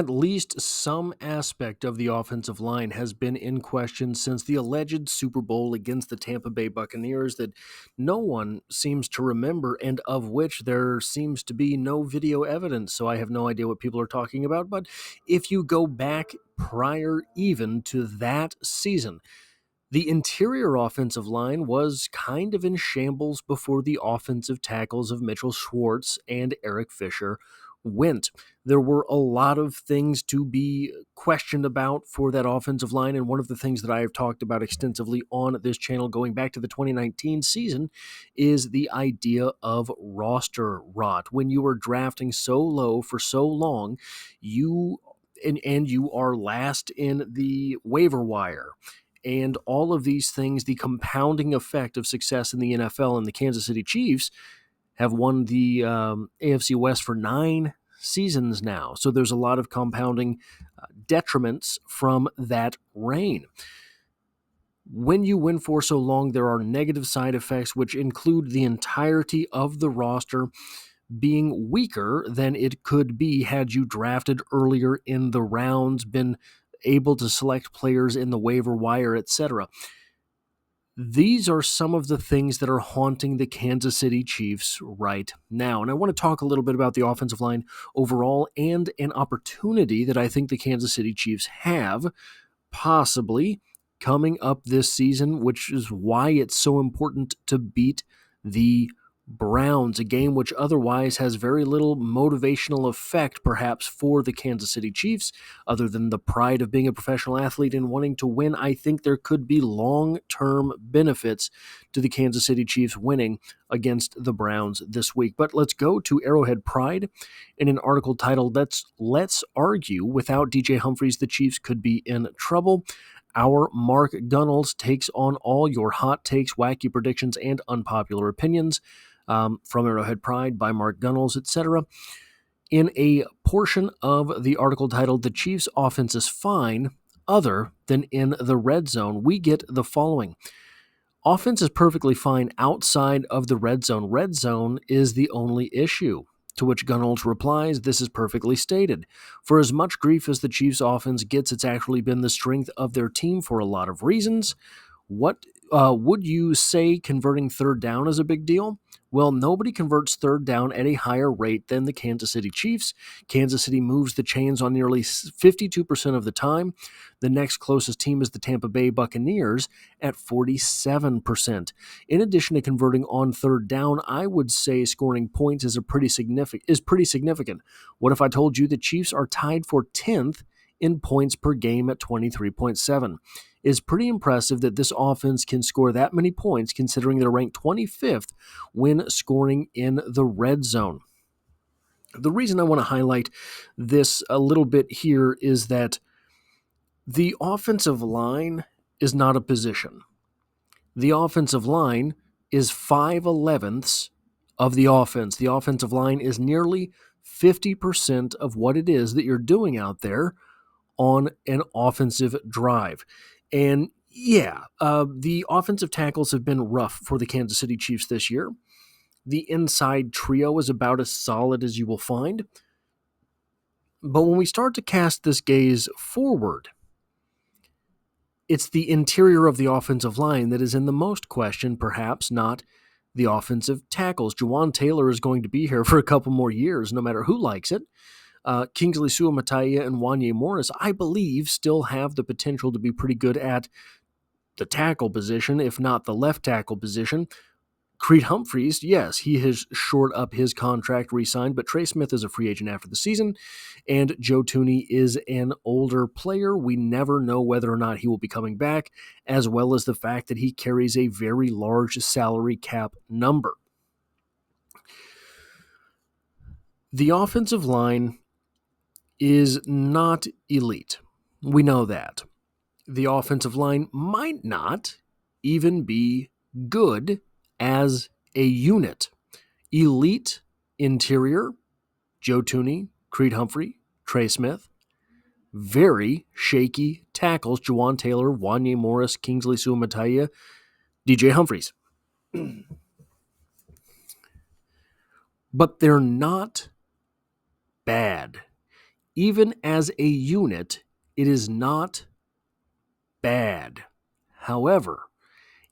at least some aspect of the offensive line has been in question since the alleged Super Bowl against the Tampa Bay Buccaneers that no one seems to remember and of which there seems to be no video evidence, so I have no idea what people are talking about. But if you go back prior even to that season, the interior offensive line was kind of in shambles before the offensive tackles of Mitchell Schwartz and Eric Fisher went. There were a lot of things to be questioned about for that offensive line, and one of the things that I have talked about extensively on this channel going back to the 2019 season is the idea of roster rot. When you are drafting so low for so long, you are last in the waiver wire. And all of these things, the compounding effect of success in the NFL, and the Kansas City Chiefs have won the AFC West for 9 seasons now. So there's a lot of compounding detriments from that reign. When you win for so long, there are negative side effects, which include the entirety of the roster being weaker than it could be had you drafted earlier in the rounds, been able to select players in the waiver wire, etc. These are some of the things that are haunting the Kansas City Chiefs right now. And I want to talk a little bit about the offensive line overall and an opportunity that I think the Kansas City Chiefs have possibly coming up this season, which is why it's so important to beat the Browns, a game which otherwise has very little motivational effect, perhaps, for the Kansas City Chiefs, other than the pride of being a professional athlete and wanting to win. I think there could be long-term benefits to the Kansas City Chiefs winning against the Browns this week. But let's go to Arrowhead Pride in an article titled, Let's Argue, Without DJ Humphries, the Chiefs Could Be in Trouble. Our Mark Gunnels takes on all your hot takes, wacky predictions, and unpopular opinions. From Arrowhead Pride by Mark Gunnels, etc. In a portion of the article titled, The Chiefs' Offense is Fine, Other Than in the Red Zone, we get the following. Offense is perfectly fine outside of the red zone. Red zone is the only issue. To which Gunnels replies, this is perfectly stated. For as much grief as the Chiefs' offense gets, it's actually been the strength of their team for a lot of reasons. What would you say converting third down is a big deal? Well, nobody converts third down at a higher rate than the Kansas City Chiefs. Kansas City moves the chains on nearly 52% of the time. The next closest team is the Tampa Bay Buccaneers at 47%. In addition to converting on third down, I would say scoring points is pretty significant. What if I told you the Chiefs are tied for 10th in points per game at 23.7? It's pretty impressive that this offense can score that many points considering they're ranked 25th when scoring in the red zone. The reason I want to highlight this a little bit here is that the offensive line is not a position. The offensive line is 5/11ths of the offense. The offensive line is nearly 50% of what it is that you're doing out there on an offensive drive. And yeah, the offensive tackles have been rough for the Kansas City Chiefs this year. The inside trio is about as solid as you will find. But when we start to cast this gaze forward, it's the interior of the offensive line that is in the most question, perhaps not the offensive tackles. Juwan Taylor is going to be here for a couple more years, no matter who likes it. Kingsley Suamataia and Wanya Morris, I believe, still have the potential to be pretty good at the tackle position, if not the left tackle position. Creed Humphreys, yes, he has shored up his contract, re-signed, but Trey Smith is a free agent after the season, and Joe Thuney is an older player. We never know whether or not he will be coming back, as well as the fact that he carries a very large salary cap number. The offensive line is not elite. We know that. The offensive line might not even be good as a unit. Elite interior, Joe Thuney, Creed Humphrey, Trey Smith. Very shaky tackles, Juwan Taylor, Wanya Morris, Kingsley Suamataia, DJ Humphreys. But they're not bad. even as a unit, it is not bad. However,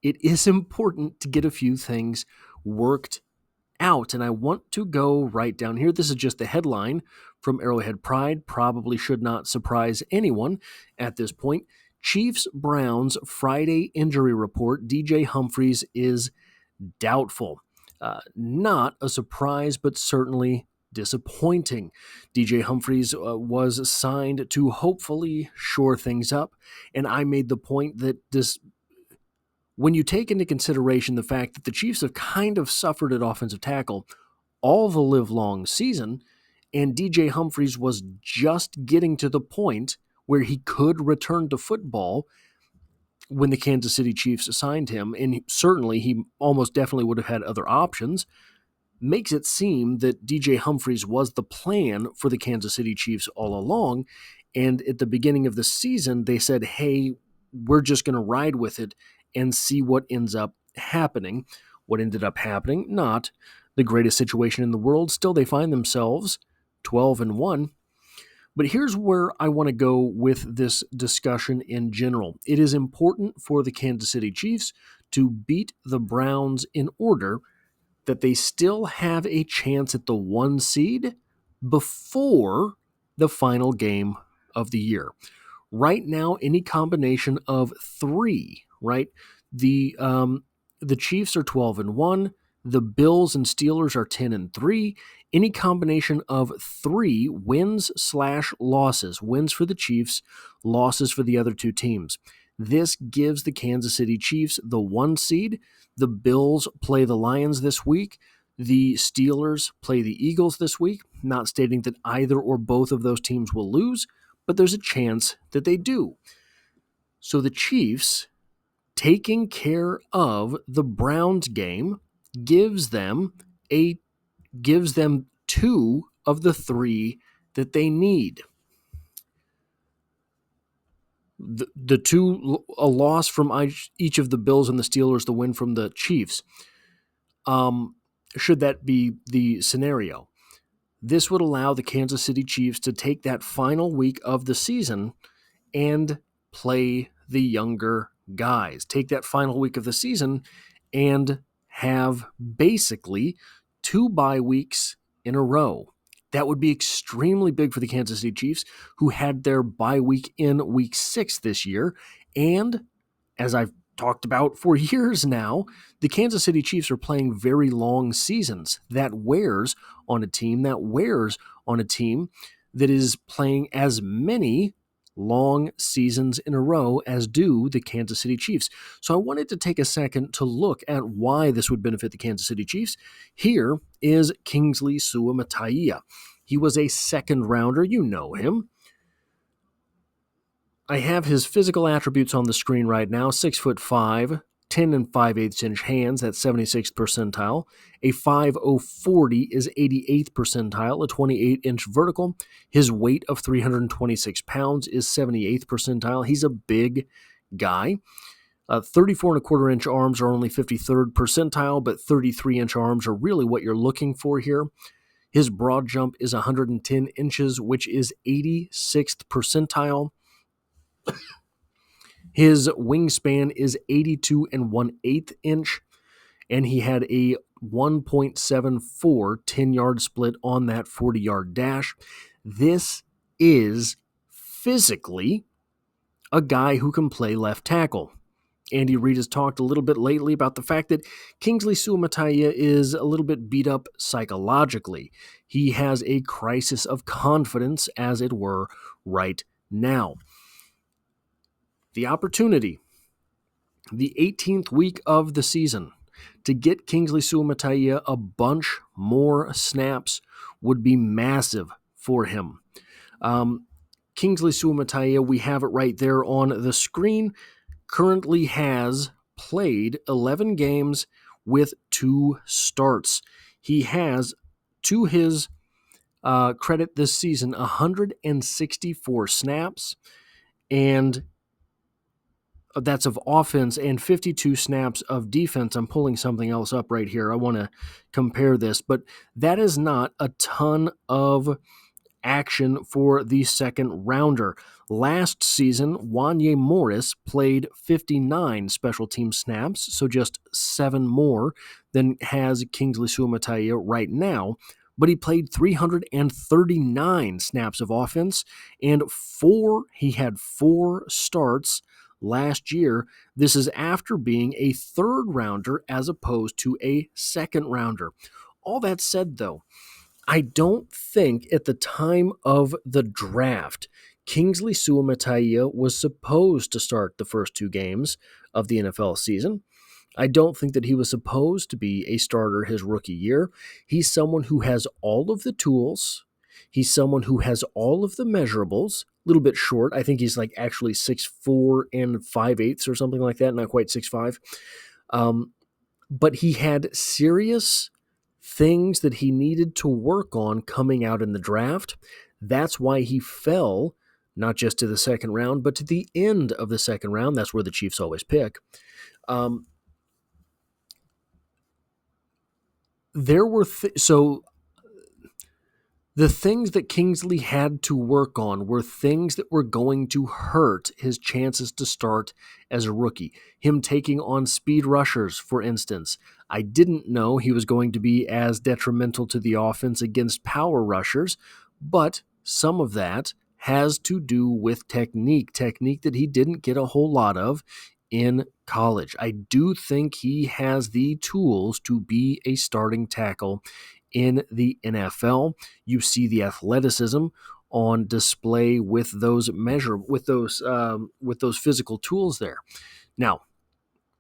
it is important to get a few things worked out, and I want to go right down here. This is just the headline from Arrowhead Pride. Probably should not surprise anyone at this point. Chiefs Browns Friday injury report. DJ Humphries is doubtful. Not a surprise, but certainly disappointing. DJ Humphries was signed to hopefully shore things up, and I made the point that when you take into consideration the fact that the Chiefs have kind of suffered at offensive tackle all the livelong season, and DJ Humphries was just getting to the point where he could return to football when the Kansas City Chiefs assigned him, and certainly he almost definitely would have had other options, makes it seem that DJ Humphries was the plan for the Kansas City Chiefs all along, and at the beginning of the season, they said, hey, we're just going to ride with it and see what ends up happening. What ended up happening, not the greatest situation in the world. Still, they find themselves 12-1. But here's where I want to go with this discussion in general. It is important for the Kansas City Chiefs to beat the Browns in order that they still have a chance at the 1 seed before the final game of the year. Right now, any combination of 3, right? The Chiefs are 12-1. The Bills and Steelers are 10-3. Any combination of 3 wins/losses, wins for the Chiefs, losses for the other 2 teams. This gives the Kansas City Chiefs the 1 seed. The Bills play the Lions this week. The Steelers play the Eagles this week. Not stating that either or both of those teams will lose, but there's a chance that they do. So the Chiefs taking care of the Browns game gives them 2 of the 3 that they need. The 2, a loss from each of the Bills and the Steelers, the win from the Chiefs. Should that be the scenario, this would allow the Kansas City Chiefs to take that final week of the season and play the younger guys. Take that final week of the season and have basically 2 bye weeks in a row. That would be extremely big for the Kansas City Chiefs, who had their bye week in week 6 this year. And as I've talked about for years now, the Kansas City Chiefs are playing very long seasons. That wears on a team that is playing as many long seasons in a row as do the Kansas City Chiefs. So I wanted to take a second to look at why this would benefit the Kansas City Chiefs. Here is Kingsley Suamataia. He was a second rounder. You know him. I have his physical attributes on the screen right now. 6'5", 10 5/8 inch hands, that's 76th percentile. A 5'0" is 88th percentile, a 28-inch vertical. His weight of 326 pounds is 78th percentile. He's a big guy. 34.25-inch arms are only 53rd percentile, but 33-inch arms are really what you're looking for here. His broad jump is 110 inches, which is 86th percentile. His wingspan is 82 1/8 inch, and he had a 1.74 10-yard split on that 40-yard dash. This is physically a guy who can play left tackle. Andy Reid has talked a little bit lately about the fact that Kingsley Suamataia is a little bit beat up psychologically. He has a crisis of confidence, as it were, right now. The opportunity, the 18th week of the season, to get Kingsley Suamataia a bunch more snaps would be massive for him. Kingsley Suamataia, we have it right there on the screen, currently has played 11 games with 2 starts. He has, to his credit this season, 164 snaps, and that's of offense, and 52 snaps of defense. I'm pulling something else up right here. I want to compare this, but that is not a ton of action for the second rounder. Last season, Wanye Morris played 59 special team snaps, so just 7 more than has Kingsley Suamataia right now. But he played 339 snaps of offense, and he had 4 starts last year. This is after being a third rounder as opposed to a second rounder. All that said, though, I don't think at the time of the draft, Kingsley Suamataia was supposed to start the first 2 games of the NFL season. I don't think that he was supposed to be a starter his rookie year. He's someone who has all of the tools. He's someone who has all of the measurables. A little bit short. I think he's like actually 6'4" and 5/8 or something like that, not quite 6'5". But he had serious things that he needed to work on coming out in the draft. That's why he fell not just to the second round, but to the end of the second round. That's where the Chiefs always pick. The things that Kingsley had to work on were things that were going to hurt his chances to start as a rookie. Him taking on speed rushers, for instance. I didn't know he was going to be as detrimental to the offense against power rushers, but some of that has to do with technique that he didn't get a whole lot of in college. I do think he has the tools to be a starting tackle in the NFL. You see the athleticism on display with those physical tools there. Now,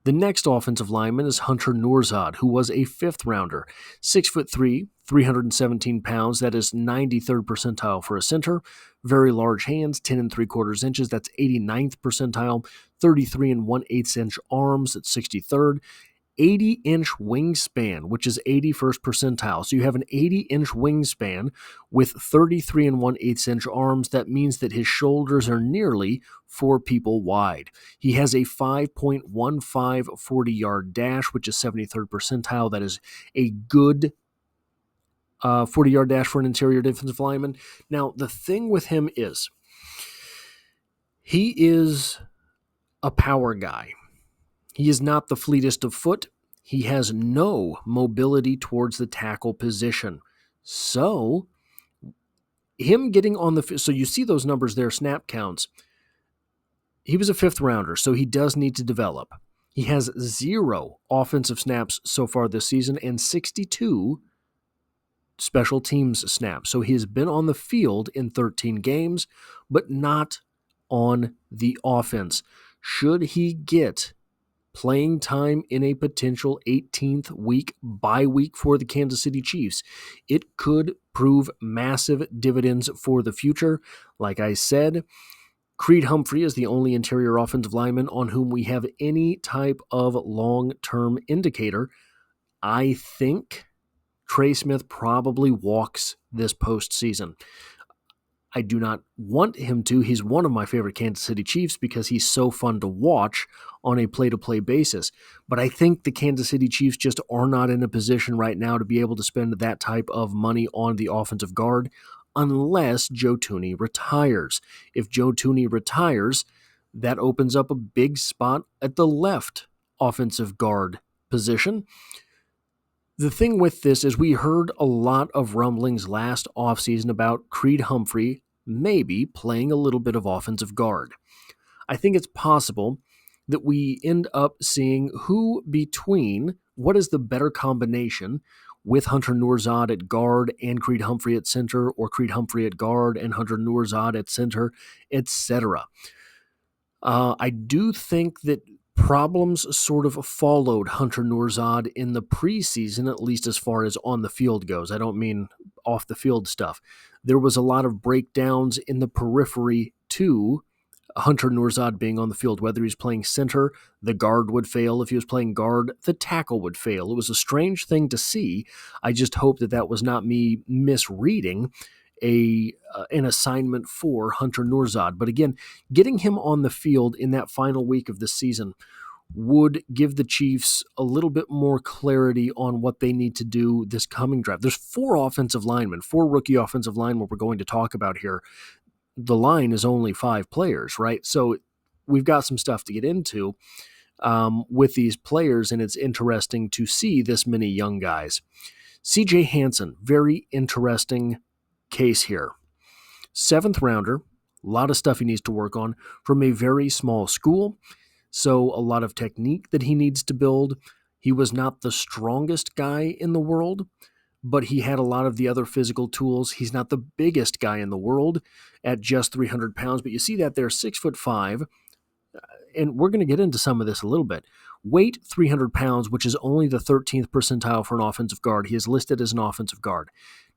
the next offensive lineman is Hunter Nourzad, who was a 5th rounder, 6'3", 317 pounds. That is 93rd percentile for a center. Very large hands, 10 3/4 inches. That's 89th percentile. 33 1/8 inch arms. That's 63rd. 80-inch wingspan, which is 81st percentile. So you have an 80-inch wingspan with 33 1/8 inch arms. That means that his shoulders are nearly 4 people wide. He has a 5.15 40-yard dash, which is 73rd percentile. That is a good 40-yard dash for an interior defensive lineman. Now, the thing with him is he is a power guy. He is not the fleetest of foot. He has no mobility towards the tackle position. So, him getting on so you see those numbers there, snap counts. He was a 5th rounder, so he does need to develop. He has 0 offensive snaps so far this season and 62 special teams snaps. So he has been on the field in 13 games, but not on the offense. Should he get playing time in a potential 18th week bye week for the Kansas City Chiefs, it could prove massive dividends for the future. Like I said, Creed Humphrey is the only interior offensive lineman on whom we have any type of long-term indicator. I think Trey Smith probably walks this postseason. I do not want him to. He's one of my favorite Kansas City Chiefs because he's so fun to watch on a play-to-play basis. But I think the Kansas City Chiefs just are not in a position right now to be able to spend that type of money on the offensive guard unless Joe Thuney retires. If Joe Thuney retires, that opens up a big spot at the left offensive guard position. The thing with this is we heard a lot of rumblings last offseason about Creed Humphrey maybe playing a little bit of offensive guard. I think it's possible that we end up seeing what is the better combination with Hunter Nourzad at guard and Creed Humphrey at center, or Creed Humphrey at guard and Hunter Nourzad at center, etc. I do think that problems sort of followed Hunter Nourzad in the preseason, at least as far as on the field goes. I don't mean off the field stuff. There was a lot of breakdowns in the periphery to Hunter Nourzad being on the field. Whether he's playing center, the guard would fail. If he was playing guard, the tackle would fail. It was a strange thing to see. I just hope that was not me misreading an assignment for Hunter Nourzad. But again, getting him on the field in that final week of the season would give the Chiefs a little bit more clarity on what they need to do this coming draft. There's 4 offensive linemen, 4 rookie offensive linemen we're going to talk about here. The line is only 5 players, right? So we've got some stuff to get into with these players, and it's interesting to see this many young guys. CJ Hanson, very interesting case here. 7th rounder, a lot of stuff he needs to work on from a very small school. So a lot of technique that he needs to build. He was not the strongest guy in the world, but he had a lot of the other physical tools. He's not the biggest guy in the world at just 300 pounds, but you see that there, 6'5", and we're going to get into some of this a little bit. Weight, 300 pounds, which is only the 13th percentile for an offensive guard. He is listed as an offensive guard.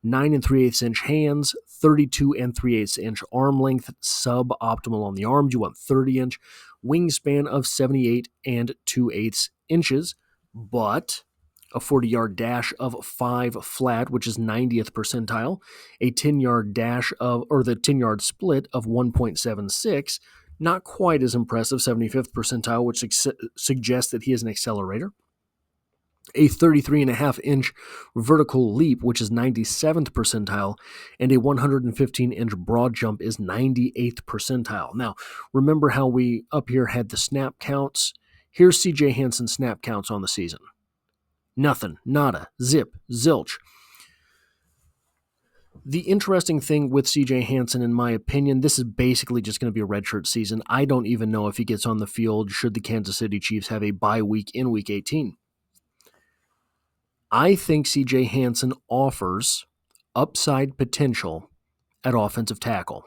9 3/8 inch hands, 32 3/8 inch arm length, suboptimal on the arms. You want 30 inch. Wingspan of 78 2/8 inches, but a 40-yard dash of 5 flat, which is 90th percentile, a 10-yard dash of, or the 10-yard split of 1.76, not quite as impressive, 75th percentile, which suggests that he is an accelerator. A 33.5-inch vertical leap, which is 97th percentile, and a 115-inch broad jump is 98th percentile. Now, remember how we up here had the snap counts? Here's CJ Hanson's snap counts on the season. Nothing, nada, zip, zilch. The interesting thing with CJ Hanson, in my opinion, this is basically just going to be a redshirt season. I don't even know if he gets on the field should the Kansas City Chiefs have a bye week in Week 18. I think CJ Hanson offers upside potential at offensive tackle.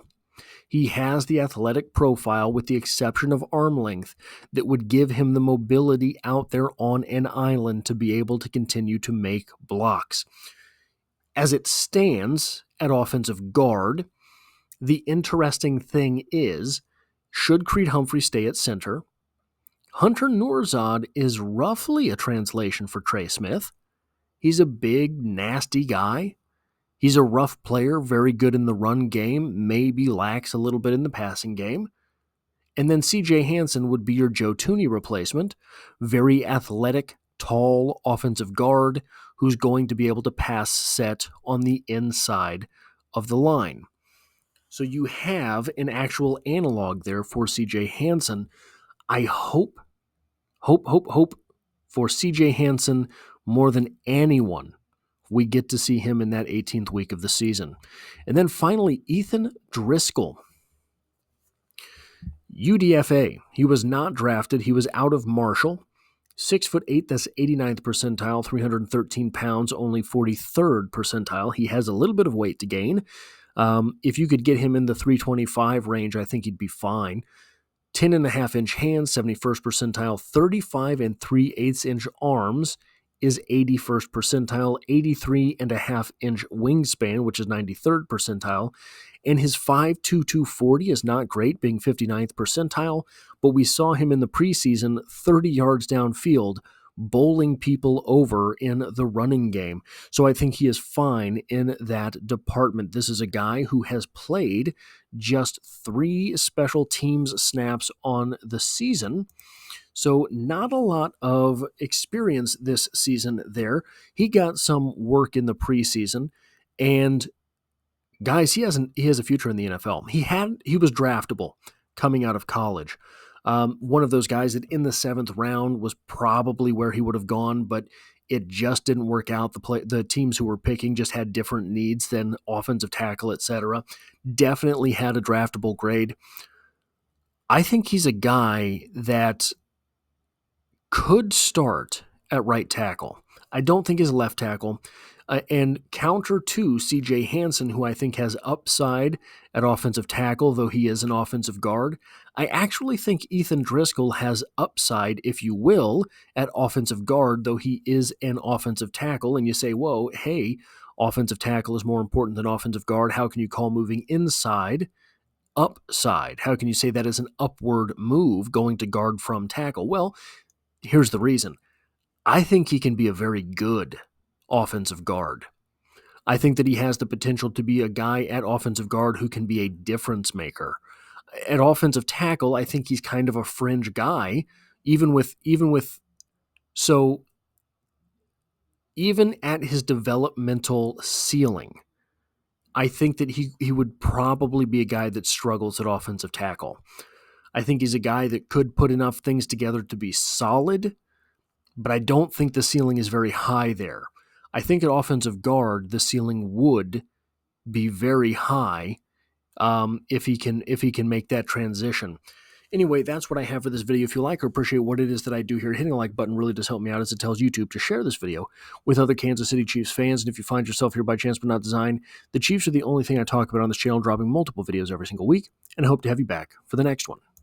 He has the athletic profile, with the exception of arm length, that would give him the mobility out there on an island to be able to continue to make blocks. As it stands at offensive guard, the interesting thing is, should Creed Humphrey stay at center, Hunter Nourzad is roughly a translation for Trey Smith. He's a big, nasty guy. He's a rough player, very good in the run game, maybe lacks a little bit in the passing game. And then CJ Hanson would be your Joe Thuney replacement, very athletic, tall offensive guard who's going to be able to pass set on the inside of the line. So you have an actual analog there for CJ Hanson. I hope for CJ Hanson more than anyone, we get to see him in that 18th week of the season. And then finally, Ethan Driskell. UDFA. He was not drafted. He was out of Marshall. 6'8", that's 89th percentile, 313 pounds, only 43rd percentile. He has a little bit of weight to gain. If you could get him in the 325 range, I think he'd be fine. 10.5-inch hands, 71st percentile, 35 3/8 inch arms is 81st percentile, 83.5-inch wingspan, which is 93rd percentile, and his 5'2", 240 is not great, being 59th percentile, but we saw him in the preseason 30 yards downfield, bowling people over in the running game. So I think he is fine in that department. This is a guy who has played just 3 special teams snaps on the season. So not a lot of experience this season there. He got some work in the preseason, and guys, he has a future in the NFL. He was draftable coming out of college. One of those guys that in the 7th round was probably where he would have gone, but it just didn't work out. The teams who were picking just had different needs than offensive tackle, etc. Definitely had a draftable grade. I think he's a guy that could start at right tackle. I don't think he's a left tackle. And counter to CJ Hanson, who I think has upside at offensive tackle, though he is an offensive guard, I actually think Ethan Driskell has upside, if you will, at offensive guard, though he is an offensive tackle. And you say, whoa, hey, offensive tackle is more important than offensive guard. How can you call moving inside upside? How can you say that is an upward move going to guard from tackle? Well, here's the reason. I think he can be a very good offensive guard. I think that he has the potential to be a guy at offensive guard who can be a difference maker. At offensive tackle, I think he's kind of a fringe guy. even at his developmental ceiling, I think that he would probably be a guy that struggles at offensive tackle. I think he's a guy that could put enough things together to be solid, but I don't think the ceiling is very high there. I think at offensive guard, the ceiling would be very high if he can make that transition. Anyway, that's what I have for this video. If you like or appreciate what it is that I do here, hitting the like button really does help me out, as it tells YouTube to share this video with other Kansas City Chiefs fans. And if you find yourself here by chance but not design, the Chiefs are the only thing I talk about on this channel, dropping multiple videos every single week, and I hope to have you back for the next one.